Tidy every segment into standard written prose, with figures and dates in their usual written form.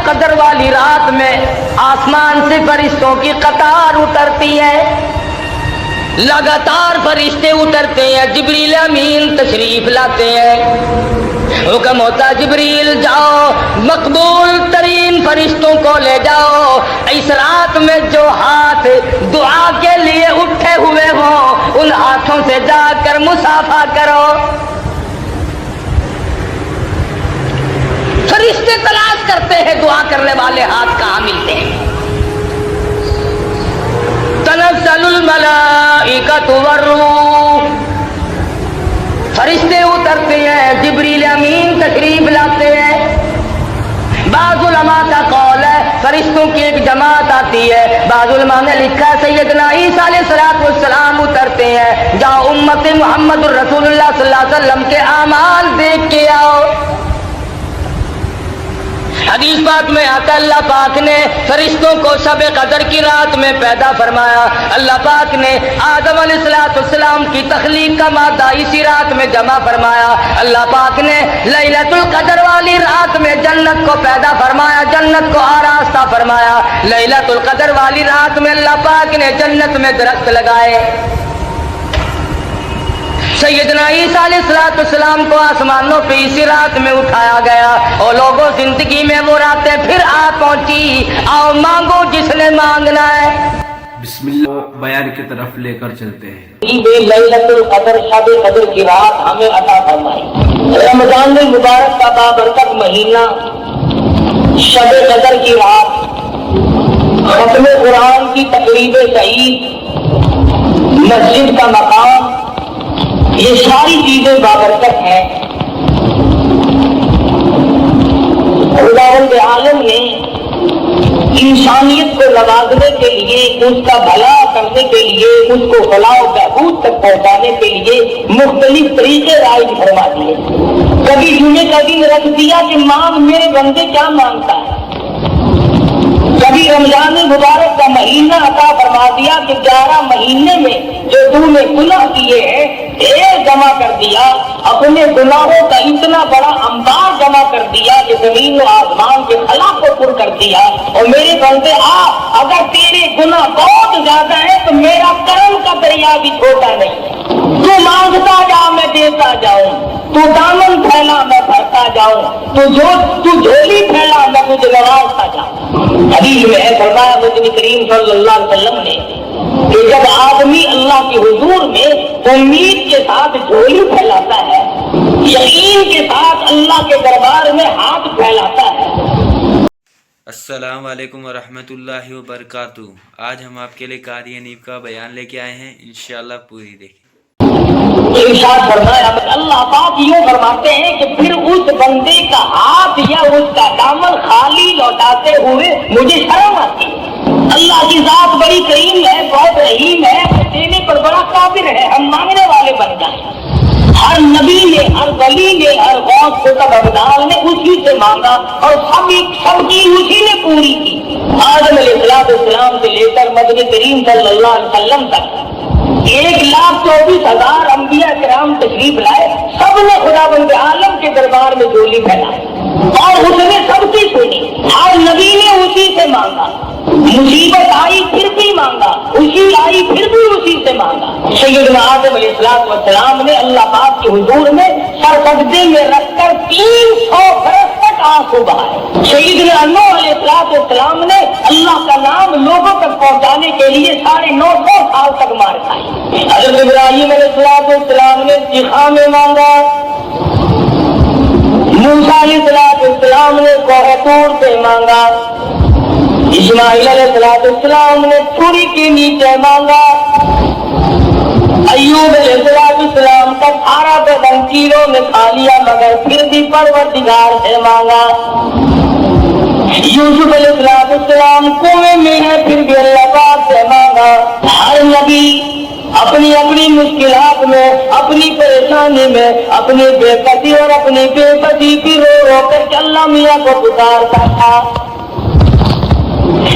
قدر والی رات میں آسمان سے فرشتوں کی قطار اترتی ہے، لگاتار فرشتے اترتے ہیں، جبریل امین تشریف لاتے ہیں، حکم ہوتا جبریل جاؤ مقبول ترین فرشتوں کو لے جاؤ، اس رات میں جو ہاتھ دعا کے لیے اٹھے ہوئے ہوں ان ہاتھوں سے جا کر مصافحہ کرو۔ فرشتے تلاش کرتے ہیں دعا کرنے والے ہاتھ کہاں ملتے ہیں۔ تنزل الملائکۃ والروح، فرشتے اترتے ہیں، جبریل امین تشریف لاتے ہیں۔ بعض علماء کا قول ہے فرشتوں کی ایک جماعت آتی ہے، بعض علماء نے لکھا ہے سیدنا عیسیٰ علیہ السلام اترتے ہیں، جاؤ امت محمد الرسول اللہ صلی اللہ علیہ وسلم کے اعمال دیکھ کے آؤ۔ حدیث پاک میں آتا اللہ پاک نے فرشتوں کو شب قدر کی رات میں پیدا فرمایا، اللہ پاک نے آدم علیہ السلام کی تخلیق کا مادہ اسی رات میں جمع فرمایا، اللہ پاک نے لیلۃ القدر والی رات میں جنت کو پیدا فرمایا، جنت کو آراستہ فرمایا، لیلۃ القدر والی رات میں اللہ پاک نے جنت میں درخت لگائے۔ سیدنا عیسیٰ علیہ السلام کو آسمانوں پہ اسی رات میں اٹھایا گیا، اور لوگوں زندگی میں وہ راتیں پھر آ پہنچی، آؤ مانگو جس نے مانگنا ہے۔ بسم اللہ بیان کی طرف لے کر چلتے ہیں۔ لیلۃ القدر شب قدر کی رات ہمیں عطا فرمائی، رمضان المبارک کا بابرکت مہینہ، شب قدر کی رات، ختم قرآن کی تقریب سعید، مسجد کا مقام، یہ ساری چیزیں بابرکت ہیں۔ خداوند عالم نے انسانیت کو نوازنے کے لیے، اس کا بھلا کرنے کے لیے، اس کو فلاح و بہبود تک پہنچانے کے لیے مختلف طریقے رائج فرما دیے۔ کبھی جمعے کا دن رکھ دیا کہ مانگ میرے بندے کیا مانگتا ہے، کبھی رمضان مبارک کا مہینہ عطا فرما دیا کہ 11 مہینے میں جو تو نے گناہ کیے ہیں ڈھیر جمع کر دیا، اپنے گناہوں کا اتنا بڑا انبار جمع کر دیا کہ زمین و آسمان کے خلا کو پر کر دیا، اور میرے بندے اگر تیرے گناہ بہت زیادہ ہے تو میرا کرم کا دریا بھی چھوٹا نہیں، تو مانگتا جا میں دیتا جاؤں، تو دامن پھیلا میں بھرتا جاؤں، تو جھولی پھیلا میں تجھے نوازتا جاؤں۔ حدیث میں ہے فرمایا مدنی کریم صلی اللہ علیہ وسلم نے کہ جب آدمی اللہ کے حضور میں امید کے ساتھ جھولی پھیلاتا ہے، یقین کے ساتھ اللہ کے دربار میں ہاتھ پھیلاتا ہے۔ السلام علیکم ورحمۃ اللہ وبرکاتہ۔ آج ہم آپ کے لیے قاری حنیف کا بیان لے کے آئے ہیں، انشاءاللہ پوری دیکھیں۔ ارشاد فرمایا اللہ پاک یوں فرماتے ہیں کہ پھر اس بندے کا ہاتھ یا اس کا دامن خالی لوٹاتے ہوئے مجھے شرم آتی ہے۔ اللہ کی ذات بڑی کریم ہے، بہت رحیم ہے، دینے پر بڑا قادر ہے، ہم مانگنے والے بن جائیں۔ ہر نبی نے، ہر ولی نے، ہر غوث قطب ابدال نے اسی سے مانگا، اور سب کی اسی نے پوری کی۔ آدم علیہ السلام سے لے کر مدنی کریم صلی اللہ علیہ وسلم تک 1,24,000 انبیاء کرام تشریف لائے، سب نے خداوند عالم کے دربار میں جھولی پھیلائی، اور اس نے سب کی سنی، ہر نبی نے اسی سے مانگا، مصیبت آئی پھر بھی مانگا، خوشی آئی پھر بھی اسی سے مانگا۔ سیدنا آدم علیہ السلام نے اللہ پاک کے حضور میں سر سجدے میں رکھ کر 300 برس تک آنسو بہائے۔ سیدنا نوح علیہ السلام نے اللہ کا نام لوگوں تک پہنچانے کے لیے 950 سال تک مار کھائی۔ حضرت ابراہیم علیہ السلام نے چیخا میں مانگا، موسیٰ علیہ السلام نے کوہ طور سے مانگا، اسماعیل علیہ السلام نے چھری کے نیچے مانگا، ایوب علیہ السلام کا سارا بدن کیڑوں نے کھا لیا مگر پھر بھی پروردگار سے مانگا، یوسف علیہ السلام کنویں میں ہے پھر بھی اللہ پاک سے مانگا۔ ہر نبی اپنی اپنی مشکلات میں، اپنی پریشانی میں، اپنی بے قدی اور اپنی بے بدی کی رو رو کر اللہ میاں کو پکارتا تھا۔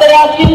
83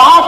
60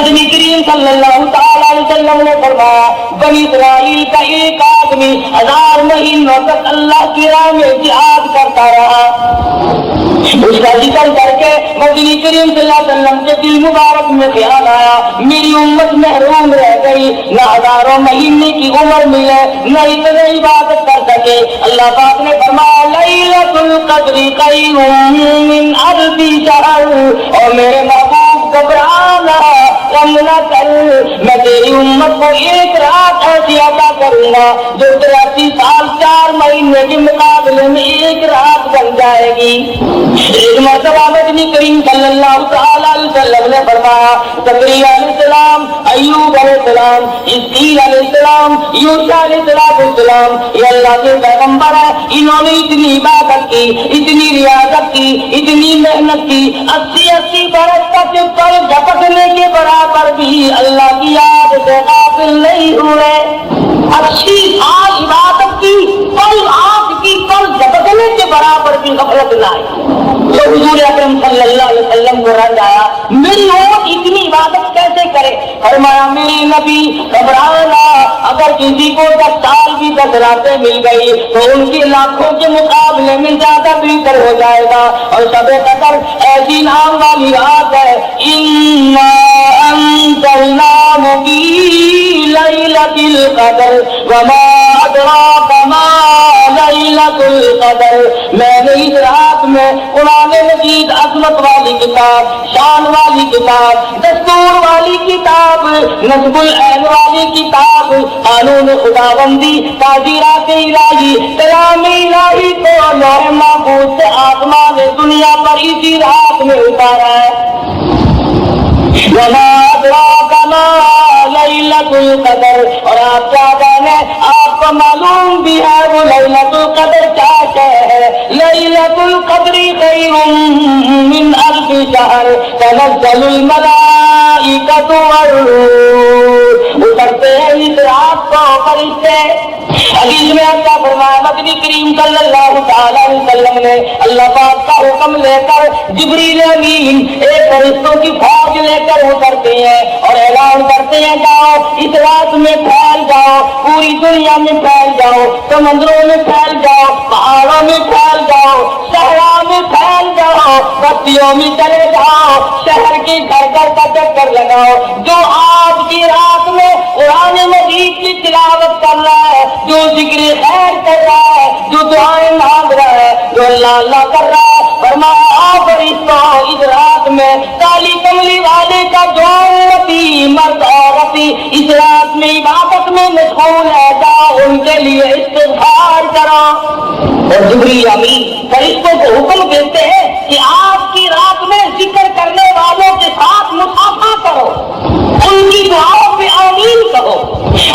نبی کریم صلی اللہ تعالی علیہ وسلم نے فرمایا بنی اسرائیل کا ایک آدمی 1000 مہینوں تک اللہ کی راہ میں جہاد کرتا رہا. اس کا ذکر کر کے نبی کریم صلی اللہ علیہ وسلم کے دل مبارک میں خیال آیا میری امت محروم رہ گئی, نہ ہزاروں مہینے کی عمر ملے نہ اتنے عبادت کر سکے. اللہ پاک نے فرمایا لیلۃ القدر خیر من الف شہر, اور میرے محبوب گھبرانا غم نہ کر, میں تیری امت کو ایک رات ایسی عطا کروں گا جو 83 سال 4 مہینے کے مقابلے میں ایک رات بن جائے گی. ایک مرتبہ نبی کریم صلی اللہ تعالی علیہ وسلم نے فرمایا زکریا علیہ السلام, ایوب علیہ السلام, اسماعیل علیہ السلام, یوسف علیہ السلام, یہ اللہ کے پیغمبر ہیں, انہوں نے اتنی عبادت کی, اتنی ریاضت کی, اتنی محنت کی, 80 برس تک پر جھپکنے کے برابر بھی اللہ کی یاد سے غافل نہیں ہوئے. 80 سال عبادت کی, پل آنکھ کی پل جھپکنے کے برابر بھی غفلت نہ آئی. تو حضور اکرم صلی اللہ علیہ وسلم کو رنج آیا میری امت اتنی عبادت کیسے کرے. فرمایا میری نبی گھبرانا, اگر کسی کو 10 سال بھی 10 راتیں مل گئی تو ان کی لاکھوں کے مقابلے میں زیادہ بہتر ہو جائے گا. اور شب قدر ایسی نام والی رات ہے انا انزلناہ فی لیلۃ القدر وما ادراک ما لیلۃ القدر. میں نے اس رات میں قرآن مجید عظمت والی کتاب, شان والی کتاب, دستور والی کتاب, نصب العین والی کتاب, قانون خداوندی, تعزیرات الہی, کلام الہی کو لوح محفوظ سے آسمان دنیا پر اسی رات میں اتارا ہے. وما ادراک ما لیلۃ القدر, اور آپ کیا جانے, آپ کو معلوم بھی ہے وہ لیلۃ القدر کیا ہے. لیلۃ القدر خیر من الف شہر تنزل الملائکۃ والروح, اترتے ہیں اس رات کو فرشتے. حدیث میں اللہ فرمایا نبی کریم صلی اللہ تعالی علیہ وسلم نے اللہ پاک کا حکم لے کر جبریل امین ایک فرشتوں کی فوج لے کر اترتے ہیں اور اعلان کرتے ہیں جاؤ اس رات میں پھیل جاؤ, پوری دنیا میں پھیل جاؤ, سمندروں میں پھیل جاؤ, پہاڑوں میں پھیل جاؤ, صحرا میں پھیل جاؤ, بستیوں میں چلے جاؤ, شہر کے گھر گھر کا چکر لگاؤ. جو آج کی رات میں قرآن مجید کی تلاوت کر رہا ہے, جو ذکر خیر کر رہا ہے, جو دعائیں مانگ رہا ہے, جو اللہ اللہ کر رہا ہے, فرمایا فرشتوں اس رات میں کالی کملی والے کا جو امتی مرد عورتی اس رات میں عبادت میں مشغول ہے, جاؤ ان کے لیے استغفار کرو. اور جبریل امین فرشتوں کو حکم دیتے ہیں کہ آپ کی رات میں ذکر کرنے والوں کے ساتھ مصافحہ کرو, ان کی دعاؤں پہ آمین کہو.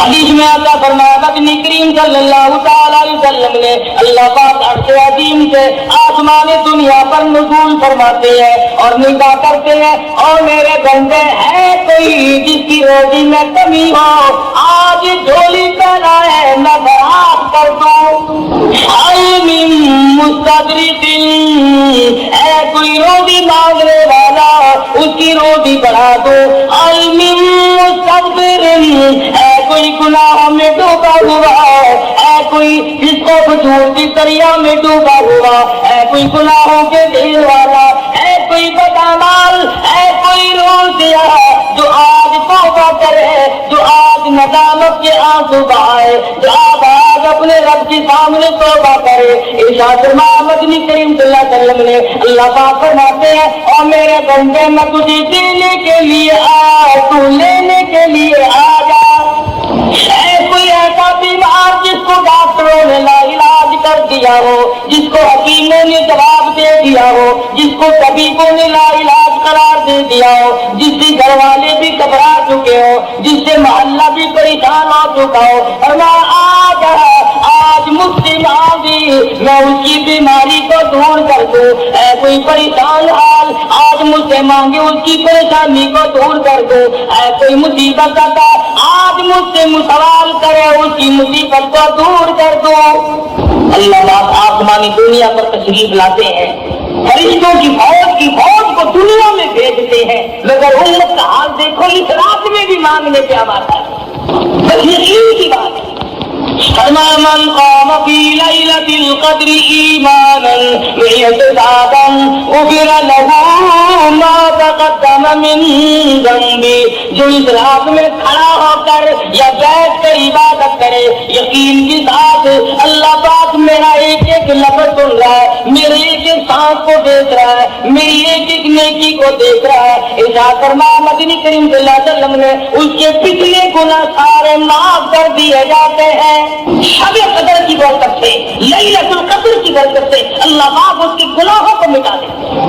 حدیث میں آتا فرمایا نبی کریم صلی اللہ تعالی علیہ وسلم نے اللہ پاک عرش عظیم سے آسمان دنیا پر نزول فرماتے ہیں اور نگاہ کرتے ہیں, اور میرے بندے ہیں کوئی جس کی روزی میں کمی ہو, آج جھولی پہنا ہے میں برات کر دوں. مستدرک, اے کوئی روزی مانگنے والا اس کی روزی بڑھا دو. مستغفر, اے کوئی گناہ میں ڈوبا ہوا, اے کوئی جس کو فجور کی دریا میں ڈوبا ہوا, اے کوئی گناہوں کے ڈھیر والا, اے کوئی بدعمال, اے کوئی روزیا جو آج توبہ کرے, جو آج ندامت کے آنسو بہائے, جو آج اپنے رب کے سامنے توبہ کرے. ارشاد فرمایا نبی کریم صلی اللہ علیہ وسلم نے اللہ پاک فرماتے ہیں اور میرے بندے میں تجھے دینے کے لیے آ, تو لینے کے لیے آ جا. اے کوئی ایسا بیمار جس کو ڈاکٹروں نے لا علاج کر دیا ہو, جس کو حکیموں نے جواب دے دیا ہو, جس کو طبیبوں نے لا علاج قرار دے دیا ہو, جس سے گھر والے بھی گھبرا چکے ہو, جس سے محلہ بھی پریشان ہو چکا ہو, اور میں آج مجھ سے مانگی میں اس کی بیماری کو دور کر دوں. اے کوئی پریشان حال آج مجھ سے مانگے اس کی پریشانی کو دور کر دوں. اے کوئی مصیبت کا آج مجھ سے سوال کرے اس کی مصیبت کو دور کر دوں. اللہ پاک آسمانی دنیا پر تشریف لاتے ہیں, فرشتوں کی فوج کو دنیا میں بھیجتے ہیں، مگر امت کا حال دیکھو، اس رات میں بھی مانگنے پہ آتا ہے، بس یقین کی بات ہے۔ فرمایا من قام فی لیلۃ القدر ایمانا واحتسابا غفر له ما تقدم من ذنبہ، جو اس رات میں کھڑا ہو کر یا بیٹھ کر عبادت کرے، یقین کے ساتھ اللہ پاک میرا ایک ایک لفظ سن رہا ہے، میرے ایک ایک سانس کو دیکھ رہا ہے، میری ایک ایک نیکی کو دیکھ رہا ہے۔ ارشاد فرمایا مدنی کریم صلی اللہ علیہ وسلم نے اس کے پچھلے گناہ سارے معاف کر دیے جاتے ہیں۔ شب قدر کی برکت سے، لیلۃ القدر کی برکت سے اللہ پاک اس کے گناہوں کو مٹا دیتے ہیں۔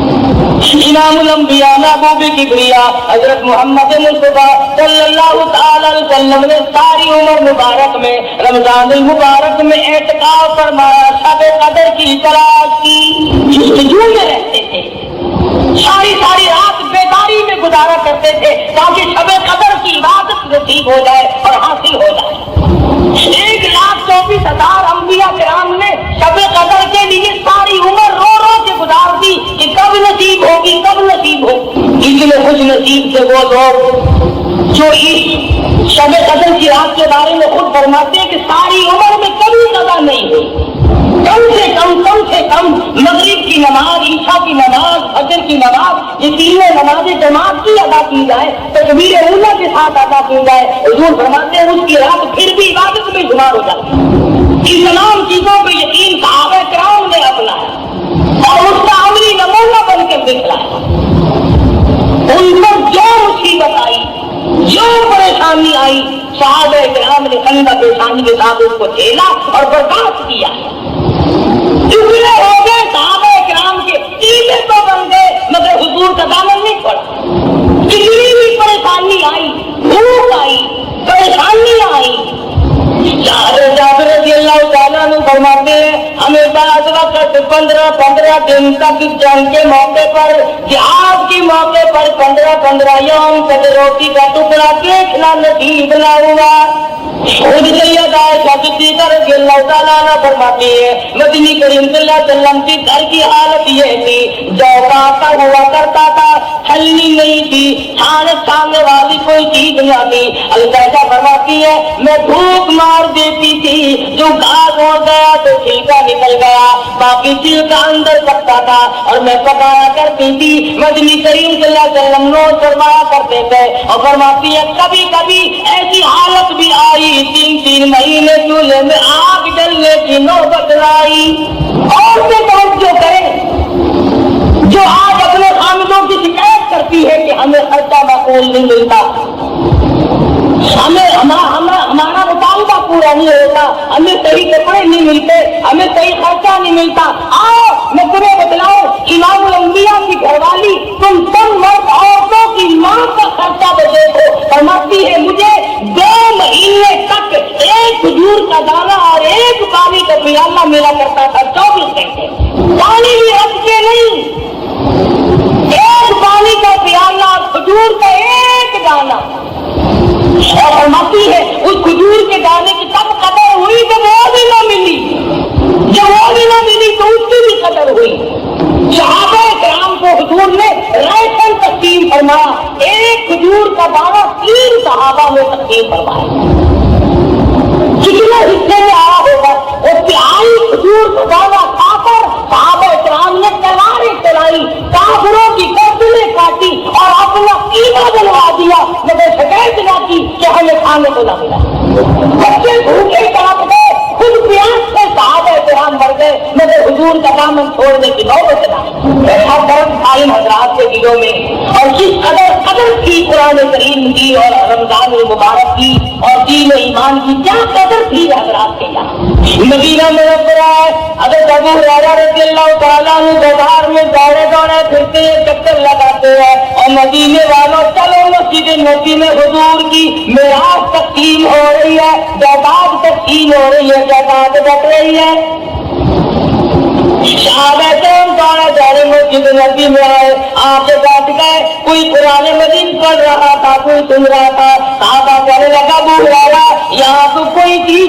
امام الانبیاء محبوب کبریا حضرت محمد مصطفیٰ صلی اللہ تعالی علیہ وسلم نے ساری عمر مبارک میں رمضان المبارک میں اعتکاف فرمایا، شب قدر کی تلاش کی، جستجو میں رہتے تھے، ساری رات بیداری میں گزارا کرتے تھے تاکہ شب قدر کی عبادت نصیب ہو جائے اور حاصل ہو جائے۔ 1,24,000 انبیاء کرام نے شب قدر کے لیے ساری عمر رو رو کے گزار دی کہ کب نصیب ہوگی، کب نصیب ہوگی۔ اتنے خوش نصیب تھے وہ لوگ جو اس شب قدر کی رات کے بارے میں خود فرماتے ہیں کہ ساری عمر میں کبھی قضا نہیں ہوئی، کم سے کم مغرب کی نماز، عشاء کی نماز، فجر کی نماز، یہ تینوں نمازیں جماعت کی ادا کی جائے، تکبیر اولیٰ کے ساتھ ادا کی جائے، حضور فرماتے ہیں اس کی رات پھر بھی عبادت میں شمار ہو جاتی ہے۔ ان تمام چیزوں پہ یقین صحابہ کرام نے اپنایا اور اس کا عملی نمونہ بن کے دکھلایا۔ ان پر جو مصیبت آئی، جو پریشانی آئی، صحابہ کرام نے خندہ پیشانی کے ساتھ اس کو جھیلا اور برداشت کیا۔ ٹکڑے ہو گئے صحابہ کرام کے، تیلے تو بن گئے مگر حضور کا دامن نہیں چھوڑا۔ کتنی بھی پریشانی آئی، بھوک آئی، پریشانیاں آئی، جابر رضی اللہ تعالیٰ عنہ فرماتے ہیں ہمیں بعض وقت 15 دن تک جنگ کے موقع پر، جہاد کے موقع پر 15 یوم تک روٹی کا ٹکڑا دیکھنا نصیب نہ ہوا۔ خود سیدہ عائشہ صدیقہ رضی اللہ تعالیٰ عنہ فرماتی ہے مدنی کریم صلی اللہ علیہ وسلم کی گھر کی حالت یہ تھی، جو آتا ہوا کرتا تھا، چھلنی نہیں تھی، حالت سامنے والی کوئی چیز نہ تھی۔ عائشہ فرماتی ہے میں بھوک مار دیتی تھی، جو گھاس ہو گیا تو چھلکا نکل گیا، باقی چھلکا اندر پکتا تھا اور میں پکایا کرتی تھی۔ مدنی کریم صلی اللہ علیہ وسلم نوش فرمایا کرتے تھے اور فرماتی ہے کبھی کبھی ایسی حالت بھی آئی 3 مہینے چولہے میں آگ جلنے کی نوبت لائی۔ عورتیں بہت جو کریں، جو آج اپنے خامدوں کی شکایت کرتی ہے کہ ہمیں خرچہ معقول نہیں ملتا، ہمیں ہمارا مطالبہ پورا نہیں ہوتا، ہمیں صحیح کپڑے نہیں ملتے، ہمیں صحیح خرچہ نہیں ملتا۔ آؤ میں تمہیں بتلاؤں، امام الانبیاء کی گھر والی تم سب مرد عورتوں کی ماں کا خرچہ تو دیکھو، فرماتی ہے مجھے 2 مہینے تک ایک کھجور کا دانہ اور ایک پانی کا پیالہ ملا کرتا تھا، 24 گھنٹے پانی بھی رکھ کے نہیں، ایک پانی کا پیالہ اور کھجور کا ایک دانہ۔ اور فرماتی ہے اس کھجور کے دانے کی تب قدر ہوئی جب وہ بھی نہ ملی، جب وہ بھی نہ ملی تو اس کی بھی قدر ہوئی۔ صحابہ کرام کو حضور نے راشن تقسیم فرمایا، ایک کھجور کا دانہ 3 صحابہ میں تقسیم فرمایا۔ کتنے حصے میں آیا ہوگا، وہ تہائی کھجور کا دانہ کھا کر صحابہ کرام نے تلواریں چلائی، کافروں کی گردنیں کاٹی اور اپنا قیمہ بنوا دیا، مگر شکایت نہ کی کہ ہمیں کھانے کو نہ ملا۔ بچے بھوکے تڑپ گئے، خود پیاس سے صحابہ کرام مر گئے، مگر حضور کا دامن چھوڑنے کی نوبت نہ آئی۔ ایسا درد عالم حضرات کے دلوں میں، اور جس قدر تھی قرآن کریم کی اور رمضان المبارک کی اور دین و ایمان کی، کیا قدر تھی حضرات کے یہاں۔ مدینہ منورہ ہے، حضرت ابو ہریرہ رضی اللہ تعالیٰ عنہ بازار میں دوڑے پھرتے ہیں، چکر لگاتے ہیں اور مدینے والوں چلو مسجد نبی میں حضور کی میراث تقسیم ہو رہی ہے، جائیداد تقسیم ہو رہی ہے، جائیداد بٹ رہی ہے۔ صحابہ کرام دوڑے دوڑے مسجد نبی میں آئے، آ کے بیٹھ گئے، کوئی قرآن مجید پڑھ رہا تھا، کوئی سن رہا تھا۔ صحابہ کہنے لگا ابو ہریرہ یہاں تو کوئی چیز